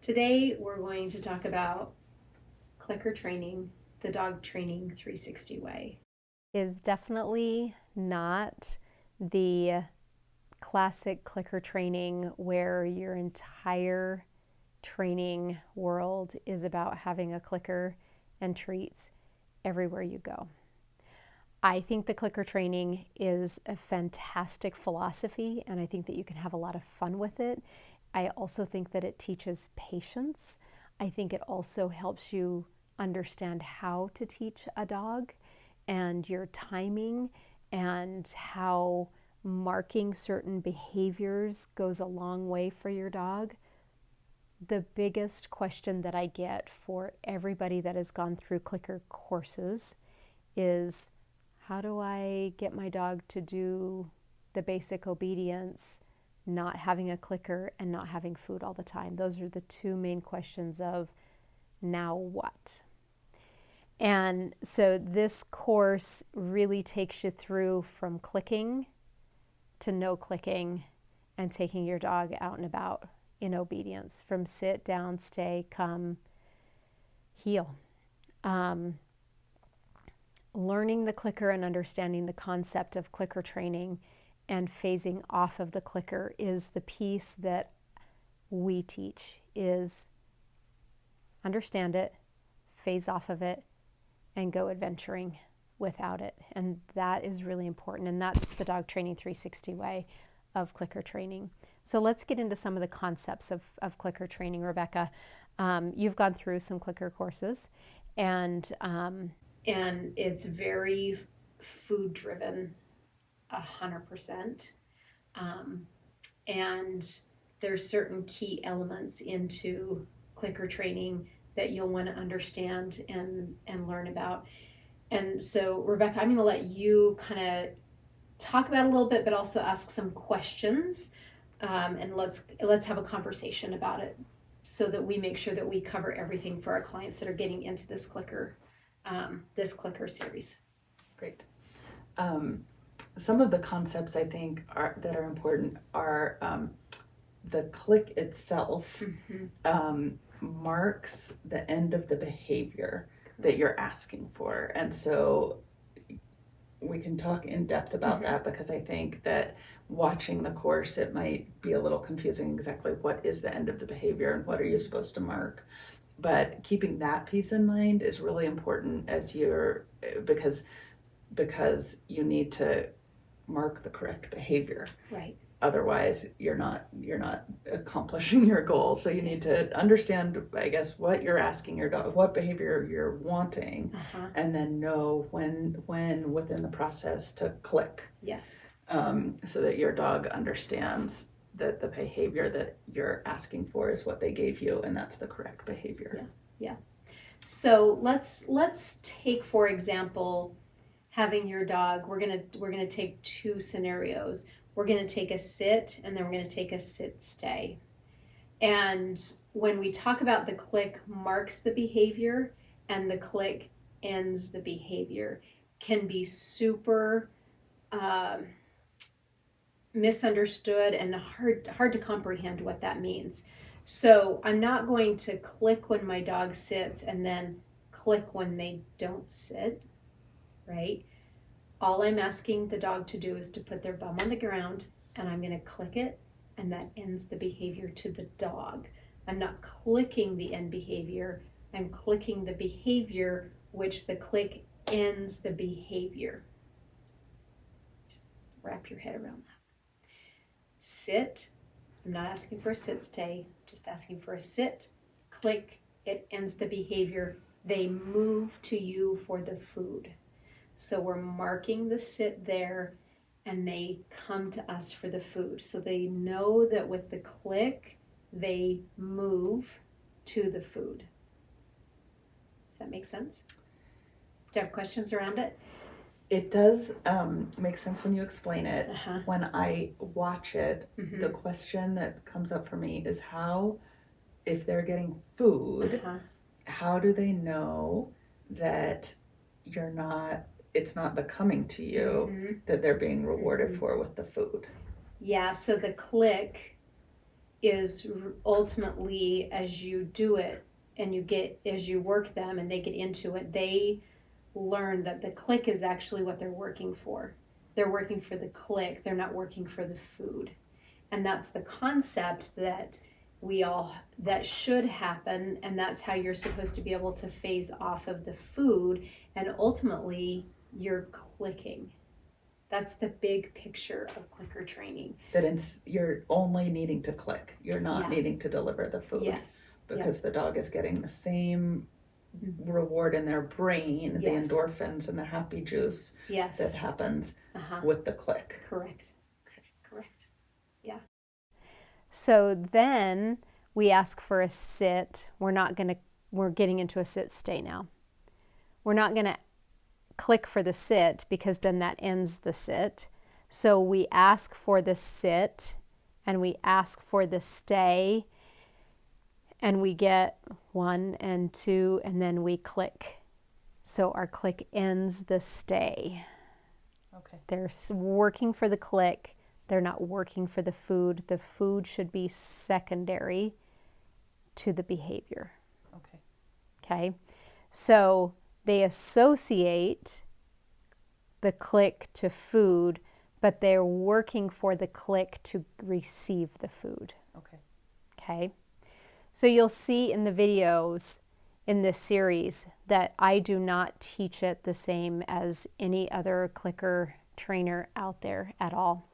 Today we're going to talk about clicker training, the dog training 360 way. Is definitely not the classic clicker training where your entire training world is about having a clicker and treats everywhere you go. I think the clicker training is a fantastic philosophy, and I think that you can have a lot of fun with it. I also think that it teaches patience. I think it also helps you understand how to teach a dog and your timing and how marking certain behaviors goes a long way for your dog. The biggest question that I get for everybody that has gone through clicker courses is, how do I get my dog to do the basic obedience, not having a clicker and not having food all the time? Those are the two main questions of now what? And so this course really takes you through from clicking to no clicking and taking your dog out and about in obedience, from sit, down, stay, come, heel. Learning the clicker and understanding the concept of clicker training and phasing off of the clicker is the piece that we teach, is understand it, phase off of it, and go adventuring without it. And that is really important. And that's the dog training 360 way of clicker training. So let's get into some of the concepts of clicker training. Rebecca, you've gone through some clicker courses, and it's very food driven, 100%. And there's certain key elements into clicker training that you'll want to understand and learn about. And so, Rebecca, I'm going to let you kind of talk about it a little bit, but also ask some questions, and let's have a conversation about it so that we make sure that we cover everything for our clients that are getting into this clicker series. Great. Some of the concepts I think that are important are the click itself marks the end of the behavior that you're asking for. And so we can talk in depth about that, because I think that watching the course, it might be a little confusing exactly what is the end of the behavior and what are you supposed to mark. But keeping that piece in mind is really important as because you need to mark the correct behavior. Right. Otherwise, you're not accomplishing your goal. So you need to understand, I guess, what you're asking your dog, what behavior you're wanting, and then know when within the process to click. Yes. So that your dog understands that the behavior that you're asking for is what they gave you, and that's the correct behavior. Yeah. So let's take, for example, having your dog. We're gonna take two scenarios. We're going to take a sit, and then we're going to take a sit stay. And when we talk about the click marks the behavior and the click ends the behavior, can be super misunderstood and hard to comprehend what that means. So I'm not going to click when my dog sits and then click when they don't sit, right? All I'm asking the dog to do is to put their bum on the ground, and I'm going to click it, and that ends the behavior to the dog. I'm not clicking the end behavior. I'm clicking the behavior, which the click ends the behavior. Just wrap your head around that. Sit. I'm not asking for a sit stay, just asking for a sit. Click. It ends the behavior. They move to you for the food. So we're marking the sit there, and they come to us for the food. So they know that with the click, they move to the food. Does that make sense? Do you have questions around it? It does make sense when you explain it. When I watch it, the question that comes up for me is how, if they're getting food, how do they know that it's not the coming to you that they're being rewarded for with the food? Yeah, so the click is ultimately, as you do it and as you work them and they get into it, they learn that the click is actually what they're working for. They're working for the click, they're not working for the food. And that's the concept that that should happen, and that's how you're supposed to be able to phase off of the food, and ultimately you're clicking. That's the big picture of clicker training. That you're only needing to click. You're not needing to deliver the food. Yes. Because the dog is getting the same reward in their brain, the endorphins and the happy juice that happens with the click. Correct. Correct. Yeah. So then we ask for a sit. We're getting into a sit stay now. We're not going to click for the sit because then that ends the sit. So we ask for the sit and we ask for the stay, and we get 1 and 2, and then we click. So our click ends the stay. Okay. They're working for the click. They're not working for the food. The food should be secondary to the behavior. Okay. Okay. So they associate the click to food, but they're working for the click to receive the food. Okay. Okay. So you'll see in the videos in this series that I do not teach it the same as any other clicker trainer out there at all.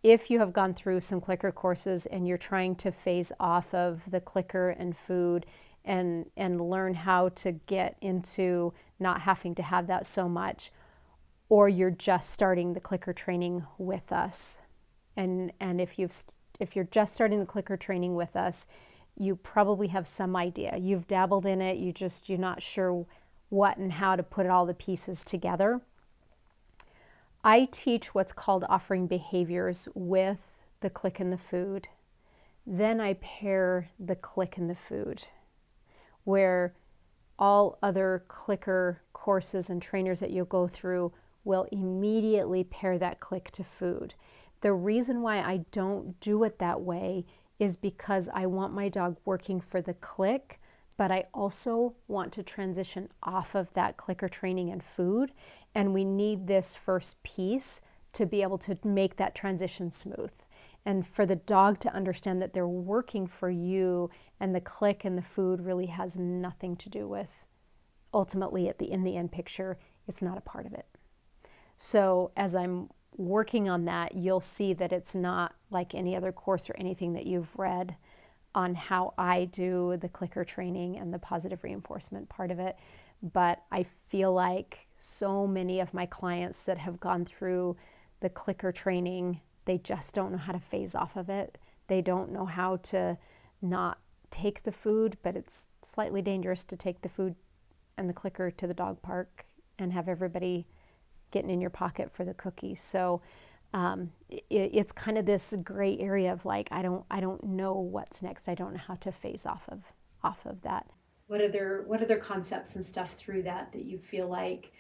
If you have gone through some clicker courses and you're trying to phase off of the clicker and food and learn how to get into not having to have that so much, or you're just starting the clicker training with us, and if you're just starting the clicker training with us, you probably have some idea. You've dabbled in it, you're not sure what and how to put all the pieces together. I teach what's called offering behaviors with the click and the food. Then I pair the click and the food, where all other clicker courses and trainers that you'll go through will immediately pair that click to food. The reason why I don't do it that way is because I want my dog working for the click, but I also want to transition off of that clicker training and food, and we need this first piece to be able to make that transition smooth. And for the dog to understand that they're working for you, and the click and the food really has nothing to do with, ultimately in the end picture, it's not a part of it. So as I'm working on that, you'll see that it's not like any other course or anything that you've read on how I do the clicker training and the positive reinforcement part of it. But I feel like so many of my clients that have gone through the clicker training, they just don't know how to phase off of it. They don't know how to not take the food, but it's slightly dangerous to take the food and the clicker to the dog park and have everybody getting in your pocket for the cookies. So it's kind of this gray area of like, I don't know what's next. I don't know how to phase off of that. What other concepts and stuff through that you feel like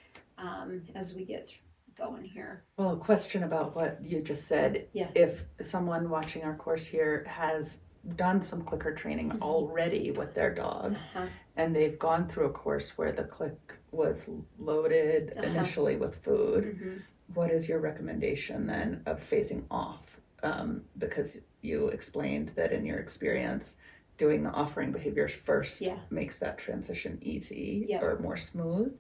as we get going here? Well, a question about what you just said. Yeah. If someone watching our course here has done some clicker training already with their dog, and they've gone through a course where the click was loaded initially with food, what is your recommendation then of phasing off? Because you explained that in your experience, doing the offering behaviors first makes that transition easy or more smooth.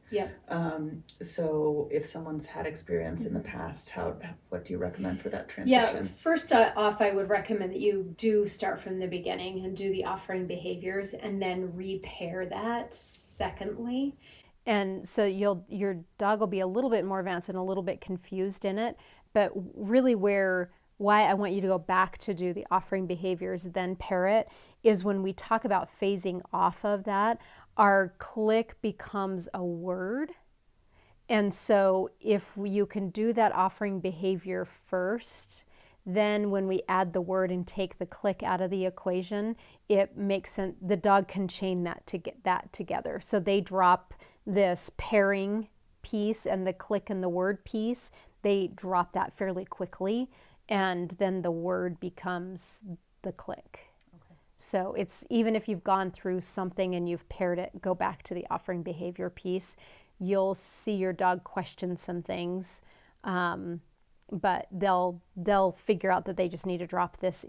So if someone's had experience in the past, what do you recommend for that transition? Yeah, first off, I would recommend that you do start from the beginning and do the offering behaviors and then repair that secondly. And so your dog will be a little bit more advanced and a little bit confused in it, but really why I want you to go back to do the offering behaviors, then pair it, is when we talk about phasing off of that, our click becomes a word. And so if you can do that offering behavior first, then when we add the word and take the click out of the equation, it makes sense. The dog can chain that to get that together. So they drop this pairing piece and the click and the word piece, they drop that fairly quickly. And then the word becomes the click. So it's, even if you've gone through something and you've paired it, go back to the offering behavior piece, you'll see your dog question some things, but they'll figure out that they just need to drop this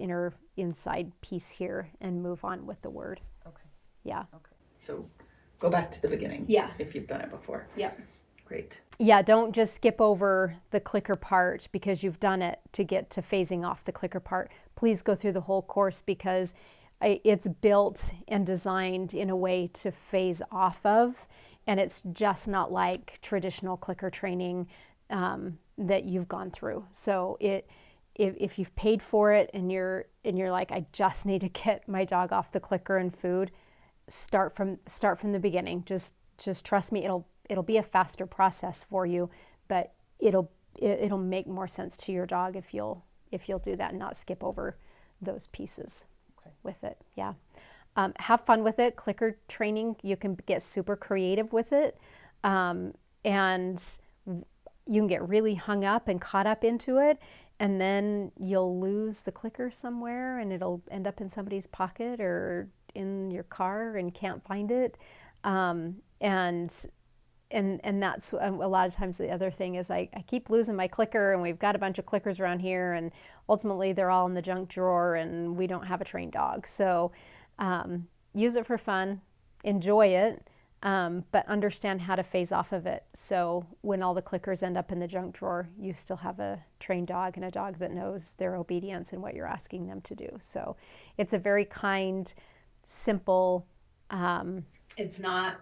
inside piece here and move on with the word. Okay. Yeah. Okay. So go back to the beginning. Yeah. If you've done it before. Yep. Great. Yeah, don't just skip over the clicker part because you've done it to get to phasing off the clicker part. Please go through the whole course because it's built and designed in a way to phase off of, and it's just not like traditional clicker training that you've gone through. So if you've paid for it and you're like, I just need to get my dog off the clicker and food, start from the beginning. Just trust me, it'll be a faster process for you, but it'll make more sense to your dog if you'll do that and not skip over those pieces with it. Yeah. Have fun with it. Clicker training, you can get super creative with it. And you can get really hung up and caught up into it. And then you'll lose the clicker somewhere and it'll end up in somebody's pocket or in your car and can't find it. And that's a lot of times the other thing is I keep losing my clicker, and we've got a bunch of clickers around here, and ultimately they're all in the junk drawer and we don't have a trained dog. So use it for fun, enjoy it, but understand how to phase off of it. So when all the clickers end up in the junk drawer, you still have a trained dog and a dog that knows their obedience and what you're asking them to do. So it's a very kind, simple. It's not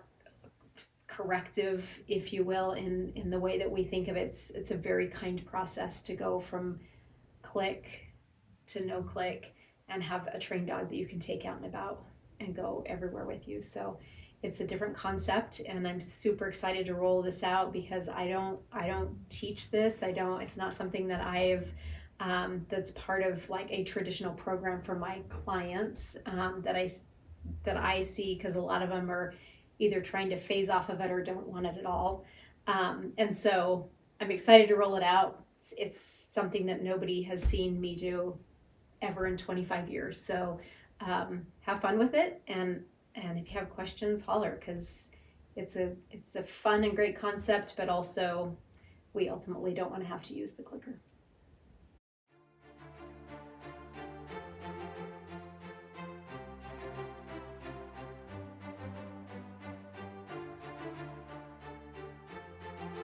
corrective, if you will, in the way that we think of it. It's a very kind process to go from click to no click and have a trained dog that you can take out and about and go everywhere with you. So it's a different concept, and I'm super excited to roll this out because I don't teach this. It's not something that I've that's part of like a traditional program for my clients that I see, because a lot of them are either trying to phase off of it or don't want it at all. And so I'm excited to roll it out. It's something that nobody has seen me do ever in 25 years. So have fun with it. And if you have questions, holler, because it's a fun and great concept, but also we ultimately don't want to have to use the clicker.